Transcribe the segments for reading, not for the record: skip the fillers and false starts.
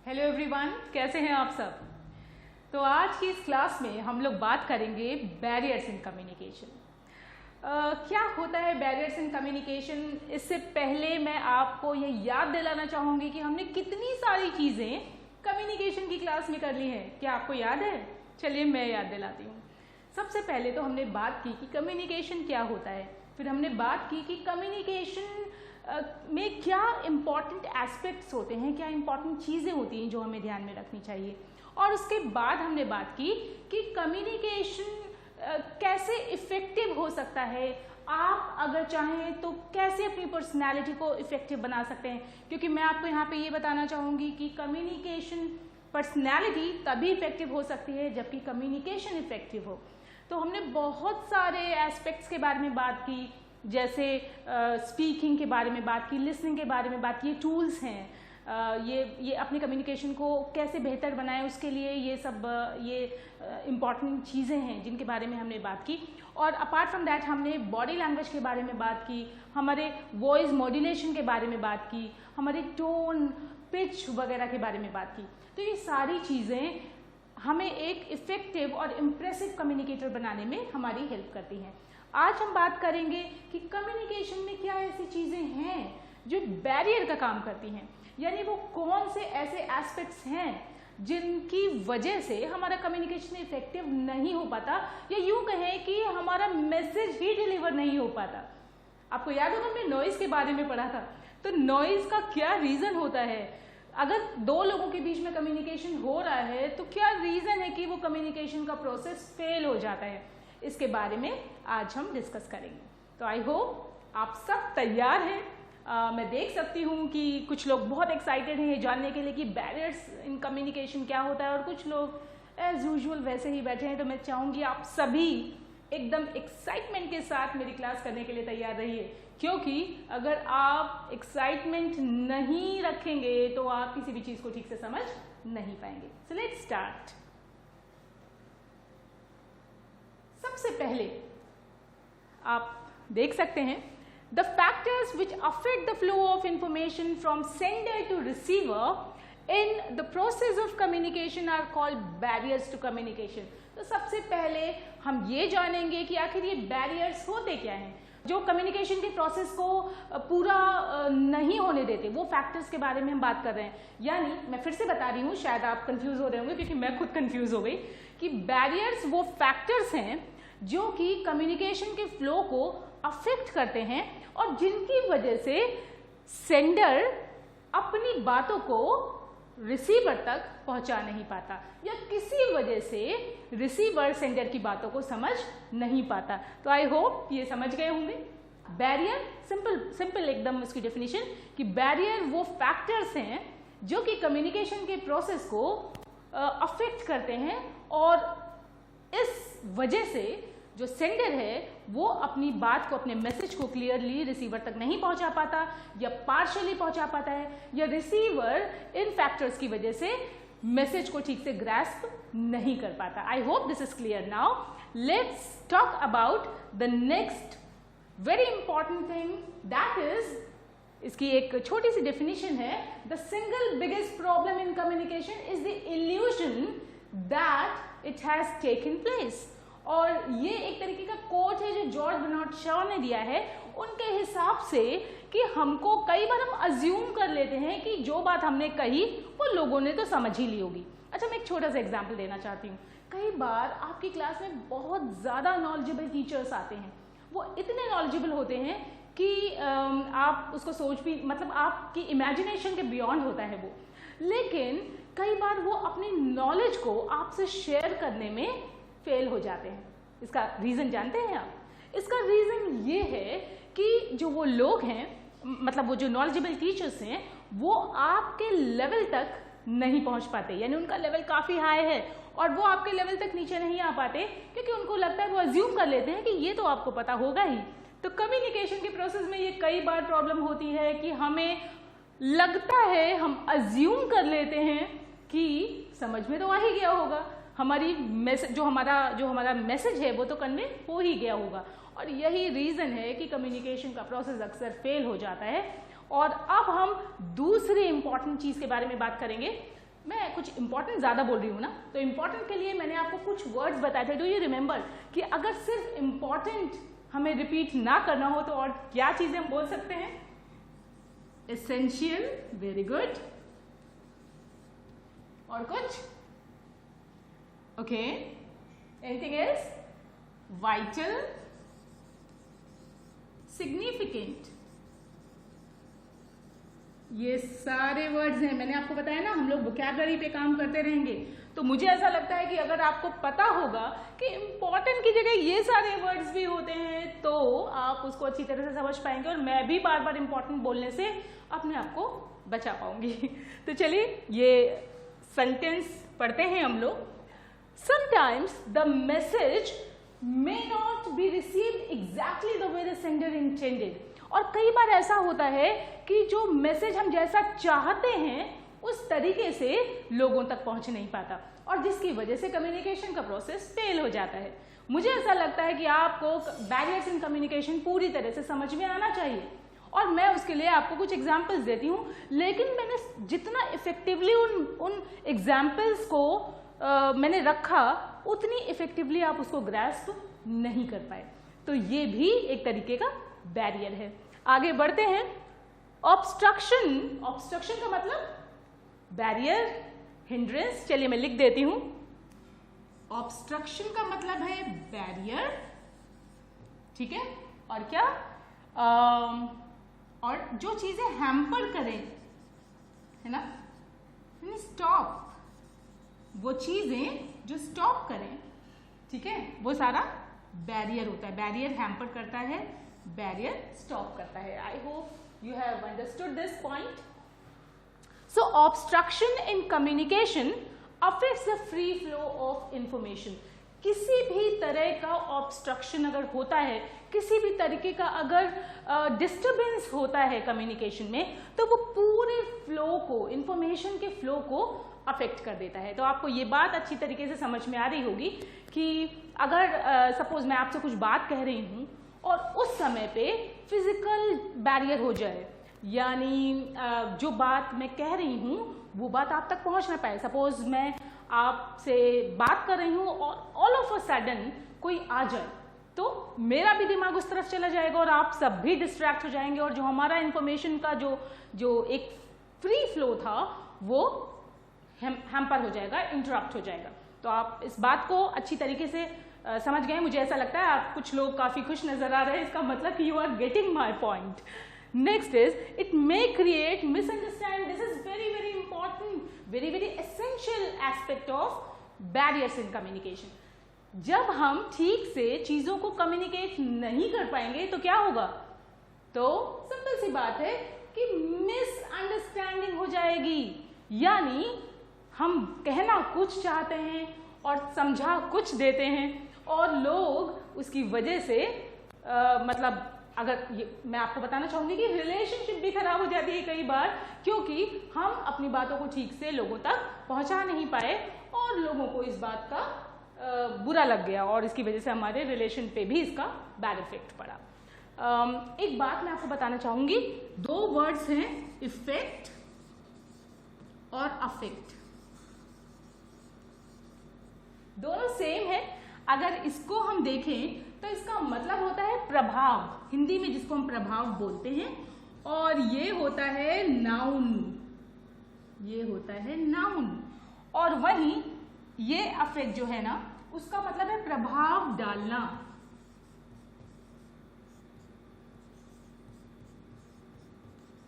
Hello everyone, कैसे हैं आप सब। तो आज की इस क्लास में हम लोग बात करेंगे बैरियर्स इन कम्युनिकेशन। क्या होता है बैरियर्स इन कम्युनिकेशन। इससे पहले मैं आपको ये याद दिलाना चाहूँगी कि हमने कितनी सारी चीज़ें कम्युनिकेशन की क्लास में कर ली हैं। क्या आपको याद है? चलिए मैं याद दिलाती हूँ। सबसे पहले तो हमने बात की कि कम्युनिकेशन क्या होता है, फिर हमने बात की कि कम्युनिकेशन में क्या इम्पॉर्टेंट एस्पेक्ट्स होते हैं, क्या इम्पॉर्टेंट चीज़ें होती हैं जो हमें ध्यान में रखनी चाहिए, और उसके बाद हमने बात की कि कम्युनिकेशन कैसे इफ़ेक्टिव हो सकता है। आप अगर चाहें तो कैसे अपनी पर्सनैलिटी को इफ़ेक्टिव बना सकते हैं, क्योंकि मैं आपको यहाँ पे ये बताना चाहूँगी कि कम्युनिकेशन पर्सनैलिटी तभी इफ़ेक्टिव हो सकती है जबकि कम्युनिकेशन इफ़ेक्टिव हो। तो हमने बहुत सारे एस्पेक्ट्स के बारे में बात की, जैसे स्पीकिंग के बारे में बात की, लिसनिंग के बारे में बात की, टूल्स हैं, ये अपने कम्युनिकेशन को कैसे बेहतर बनाएं उसके लिए ये सब इम्पॉर्टेंट चीज़ें हैं जिनके बारे में हमने बात की। और अपार्ट फ्रॉम दैट हमने बॉडी लैंग्वेज के बारे में बात की, हमारे वॉइस मॉड्यूलेशन के बारे में बात की, हमारे टोन, पिच वगैरह के बारे में बात की। तो ये सारी चीज़ें हमें एक इफ़ेक्टिव और इम्प्रेसिव कम्युनिकेटर बनाने में हमारी हेल्प करती हैं। आज हम बात करेंगे कि कम्युनिकेशन में क्या ऐसी चीज़ें हैं जो बैरियर का काम करती हैं, यानी वो कौन से ऐसे एस्पेक्ट्स हैं जिनकी वजह से हमारा कम्युनिकेशन इफेक्टिव नहीं हो पाता, या यूं कहें कि हमारा मैसेज ही डिलीवर नहीं हो पाता। आपको याद होगा हमने नॉइज़ के बारे में पढ़ा था। तो नॉइज़ का क्या रीज़न होता है? अगर दो लोगों के बीच में कम्युनिकेशन हो रहा है तो क्या रीज़न है कि वो कम्युनिकेशन का प्रोसेस फेल हो जाता है, इसके बारे में आज हम डिस्कस करेंगे। तो आई होप आप सब तैयार हैं। मैं देख सकती हूँ कि कुछ लोग बहुत एक्साइटेड हैं ये जानने के लिए कि बैरियर्स इन कम्युनिकेशन क्या होता है, और कुछ लोग एज यूजुअल वैसे ही बैठे हैं। तो मैं चाहूँगी आप सभी एकदम एक्साइटमेंट के साथ मेरी क्लास करने के लिए तैयार रहिए, क्योंकि अगर आप एक्साइटमेंट नहीं रखेंगे तो आप किसी भी चीज़ को ठीक से समझ नहीं पाएंगे। So let's start. सबसे पहले आप देख सकते हैं the factors which affect the flow of information from sender to receiver in the process of communication are called barriers to communication। तो सबसे पहले हम ये जानेंगे कि आखिर ये बैरियर्स होते क्या हैं जो कम्युनिकेशन के प्रोसेस को पूरा नहीं होने देते। वो फैक्टर्स के बारे में हम बात कर रहे हैं। यानी मैं फिर से बता रही हूँ, शायद आप कंफ्यूज हो रहे होंगे क्योंकि मैं खुद कंफ्यूज हो गई, कि बैरियर्स वो फैक्टर्स हैं जो कि कम्युनिकेशन के फ्लो को अफेक्ट करते हैं और जिनकी वजह से सेंडर अपनी बातों को रिसीवर तक पहुंचा नहीं पाता, या किसी वजह से रिसीवर सेंडर की बातों को समझ नहीं पाता। तो आई होप ये समझ गए होंगे। बैरियर सिंपल एकदम उसकी डेफिनेशन कि बैरियर वो फैक्टर्स हैं जो कि कम्युनिकेशन के प्रोसेस को अफेक्ट करते हैं, और इस वजह से जो सेंडर है वो अपनी बात को, अपने मैसेज को क्लियरली रिसीवर तक नहीं पहुंचा पाता, या पार्शियली पहुंचा पाता है, या रिसीवर इन फैक्टर्स की वजह से मैसेज को ठीक से ग्रास्प नहीं कर पाता। I hope this is clear. Now let's talk about the next very important thing, that is, इसकी एक छोटी सी डेफिनेशन है, the single biggest problem in communication is the illusion that it has taken place. और ये एक तरीके का coat है जो जॉर्ज बर्नार्ड शॉ ने दिया है, उनके हिसाब से कि हमको कई बार हम अज्यूम कर लेते हैं कि जो बात हमने कही वो लोगों ने तो समझ ही ली होगी। अच्छा, मैं एक छोटा सा एग्जांपल देना चाहती हूँ। कई बार आपकी क्लास में बहुत ज़्यादा नॉलेजेबल टीचर्स आते हैं, वो इतने नॉलेजेबल होते हैं कि आप उसको सोच भी, मतलब आपकी इमेजिनेशन के बियॉन्ड होता है वो, लेकिन कई बार वो अपनी नॉलेज को आपसे शेयर करने में फेल हो जाते हैं। इसका रीज़न जानते हैं आप? इसका रीज़न ये है कि जो वो लोग हैं, मतलब वो जो नॉलेजेबल टीचर्स हैं, वो आपके लेवल तक नहीं पहुंच पाते, यानी उनका लेवल काफ़ी हाई है और वो आपके लेवल तक नीचे नहीं आ पाते, क्योंकि उनको लगता है, वो अज्यूम कर लेते हैं कि ये तो आपको पता होगा ही। तो कम्युनिकेशन के प्रोसेस में ये कई बार प्रॉब्लम होती है कि हमें लगता है, हम अज्यूम कर लेते हैं कि समझ में तो आ ही गया होगा, हमारी मैसेज, जो हमारा मैसेज है वो तो कन्वे हो ही गया होगा। और यही रीज़न है कि कम्युनिकेशन का प्रोसेस अक्सर फेल हो जाता है। और अब हम दूसरी इंपॉर्टेंट चीज़ के बारे में बात करेंगे मैं कुछ इंपॉर्टेंट ज़्यादा बोल रही हूँ ना, तो इंपॉर्टेंट के लिए मैंने आपको कुछ वर्ड्स बताए थे। डू यू रिमेंबर कि अगर सिर्फ इंपॉर्टेंट हमें रिपीट ना करना हो तो और क्या चीज़ें हम बोल सकते हैं? एसेंशियल, वेरी गुड, और कुछ? Okay, anything else? Vital, significant, ये सारे वर्ड्स हैं। मैंने आपको बताया ना, हम लोग वोकैबुलरी पे काम करते रहेंगे, तो मुझे ऐसा लगता है कि अगर आपको पता होगा कि इम्पॉर्टेंट की जगह ये सारे वर्ड्स भी होते हैं तो आप उसको अच्छी तरह से समझ पाएंगे, और मैं भी बार बार इम्पॉर्टेंट बोलने से अपने आप को बचा पाऊंगी। तो चलिए ये सेंटेंस पढ़ते हैं हम लोग। Sometimes the message may not be received exactly the way the sender intended. और कई बार ऐसा होता है कि जो मैसेज हम जैसा चाहते हैं उस तरीके से लोगों तक पहुंच नहीं पाता, और जिसकी वजह से कम्युनिकेशन का प्रोसेस फेल हो जाता है। मुझे ऐसा लगता है कि आपको बैरियर्स इन कम्युनिकेशन पूरी तरह से समझ में आना चाहिए, और मैं उसके लिए आपको कुछ एग्जाम्पल्स देती हूँ, लेकिन मैंने जितना इफेक्टिवली उन एग्जाम्पल्स को मैंने रखा, उतनी इफेक्टिवली आप उसको ग्रैस्प नहीं कर पाए। तो ये भी एक तरीके का बैरियर है। आगे बढ़ते हैं। ऑब्स्ट्रक्शन, ऑब्स्ट्रक्शन का मतलब बैरियर, हिंड्रेंस। चलिए मैं लिख देती हूं। ऑब्स्ट्रक्शन का मतलब है बैरियर, ठीक है, और क्या? और जो चीजें हैम्पर करें, है ना, स्टॉप, वो चीजें जो स्टॉप करें, ठीक है, वो सारा बैरियर होता है। बैरियर हैम्पर करता है, बैरियर स्टॉप करता है। आई hope you have understood this point. So obstruction in communication affects the free flow of information. किसी भी तरह का ऑब्स्ट्रक्शन अगर होता है, किसी भी तरीके का अगर डिस्टरबेंस होता है कम्युनिकेशन में, तो वो पूरे फ्लो को, इंफॉर्मेशन के फ्लो को अफेक्ट कर देता है। तो आपको ये बात अच्छी तरीके से समझ में आ रही होगी कि अगर सपोज मैं आपसे कुछ बात कह रही हूँ और उस समय पे फिजिकल बैरियर हो जाए, यानी जो बात मैं कह रही हूँ वो बात आप तक पहुँच ना पाए। सपोज मैं आपसे बात कर रही हूँ और ऑल ऑफ अ सडन कोई आ जाए, तो मेरा भी दिमाग उस तरफ चला जाएगा और आप सब भी डिस्ट्रैक्ट हो जाएंगे, और जो हमारा इंफॉर्मेशन का जो एक फ्री फ्लो था वो हैम्पर हो जाएगा, इंटरप्ट हो जाएगा। तो आप इस बात को अच्छी तरीके से समझ गए। मुझे ऐसा लगता है आप कुछ लोग काफी खुश नजर आ रहे हैं, इसका मतलब कि you are getting my point. Next is it may create misunderstand. This is very very important, very very essential aspect of barriers in communication. जब हम ठीक से चीजों को कम्युनिकेट नहीं कर पाएंगे तो क्या होगा? तो सिंपल सी बात है कि मिसअंडरस्टैंडिंग हो जाएगी, यानी हम कहना कुछ चाहते हैं और समझा कुछ देते हैं, और लोग उसकी वजह से मतलब अगर मैं आपको बताना चाहूंगी कि रिलेशनशिप भी खराब हो जाती है कई बार, क्योंकि हम अपनी बातों को ठीक से लोगों तक पहुंचा नहीं पाए और लोगों को इस बात का बुरा लग गया, और इसकी वजह से हमारे रिलेशन पे भी इसका बैड इफेक्ट पड़ा। एक बात मैं आपको बताना चाहूंगी, दो वर्ड्स हैं, इफेक्ट और अफेक्ट, दोनों सेम है। अगर इसको हम देखें तो इसका मतलब होता है प्रभाव, हिंदी में जिसको हम प्रभाव बोलते हैं, और ये होता है नाउन, ये होता है नाउन। और वहीं ये अफेक्ट जो है ना, उसका मतलब है प्रभाव डालना।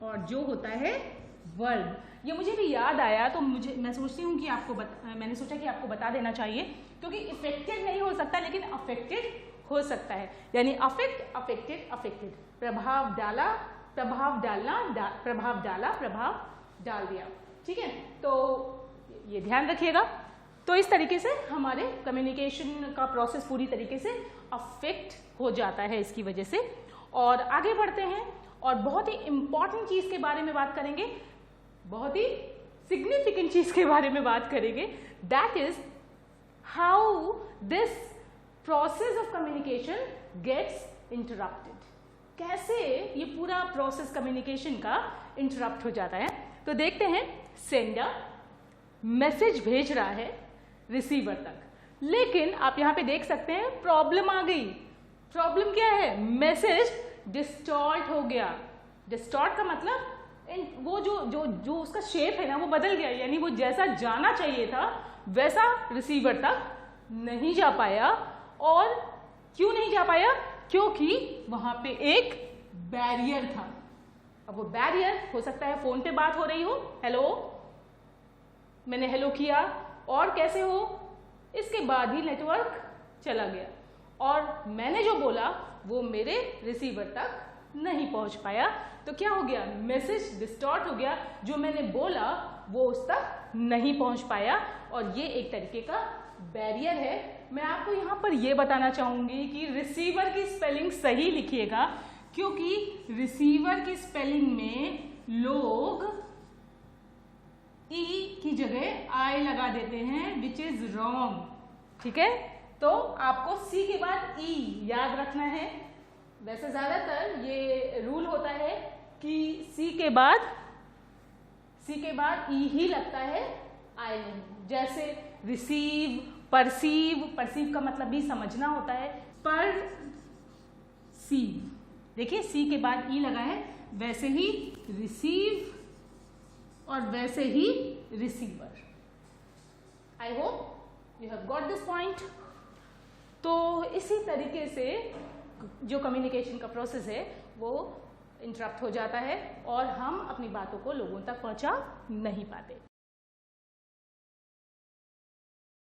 और जो होता है वर्ब। ये मुझे भी याद आया तो मैं सोचती हूँ कि मैंने सोचा कि आपको बता देना चाहिए, क्योंकि इफेक्टेड नहीं हो सकता लेकिन अफेक्टेड हो सकता है। यानी अफेक्ट, अफेक्टेड, अफेक्टेड। प्रभाव डाला, प्रभाव डालना, प्रभाव डाला, प्रभाव डाल दिया। ठीक है, तो ये ध्यान रखिएगा। तो इस तरीके से हमारे कम्युनिकेशन का प्रोसेस पूरी तरीके से अफेक्ट हो जाता है इसकी वजह से। और आगे बढ़ते हैं और बहुत ही इंपॉर्टेंट चीज के बारे में बात करेंगे, बहुत ही सिग्निफिकेंट चीज के बारे में बात करेंगे। That is how this process of communication gets interrupted. कैसे ये पूरा प्रोसेस कम्युनिकेशन का इंटरप्ट हो जाता है। तो देखते हैं, सेंडर, मैसेज भेज रहा है रिसीवर तक, लेकिन आप यहाँ पे देख सकते हैं प्रॉब्लम आ गई। प्रॉब्लम क्या है? मैसेज डिस्टॉर्ट हो गया। डिस्टॉर्ट का मतलब वो जो उसका शेप है ना वो बदल गया, यानी वो जैसा जाना चाहिए था वैसा रिसीवर तक नहीं जा पाया। और क्यों नहीं जा पाया? क्योंकि वहां पे एक बैरियर था। अब वो बैरियर हो सकता है फोन पे बात हो रही हो, हेलो, मैंने हेलो किया और कैसे हो, इसके बाद ही नेटवर्क चला गया और मैंने जो बोला वो मेरे रिसीवर तक नहीं पहुंच पाया। तो क्या हो गया? मैसेज डिस्टॉर्ट हो गया, जो मैंने बोला वो उस तक नहीं पहुंच पाया और ये एक तरीके का बैरियर है। मैं आपको यहाँ पर ये बताना चाहूंगी कि रिसीवर की स्पेलिंग सही लिखिएगा, क्योंकि रिसीवर की स्पेलिंग में लोग ई की जगह आई लगा देते हैं, विच इज रॉन्ग। ठीक है, तो आपको सी के बाद ई याद रखना है। वैसे ज्यादातर ये रूल होता है कि सी के बाद ई ही लगता है, आई नहीं। जैसे रिसीव, परसीव, परसीव का मतलब भी समझना होता है, पर सीव, देखिए सी के बाद ई लगा है, वैसे ही रिसीव और वैसे ही receiver. I hope you have got this point. तो इसी तरीके से जो कम्युनिकेशन का प्रोसेस है वो इंटरप्ट हो जाता है और हम अपनी बातों को लोगों तक पहुंचा नहीं पाते।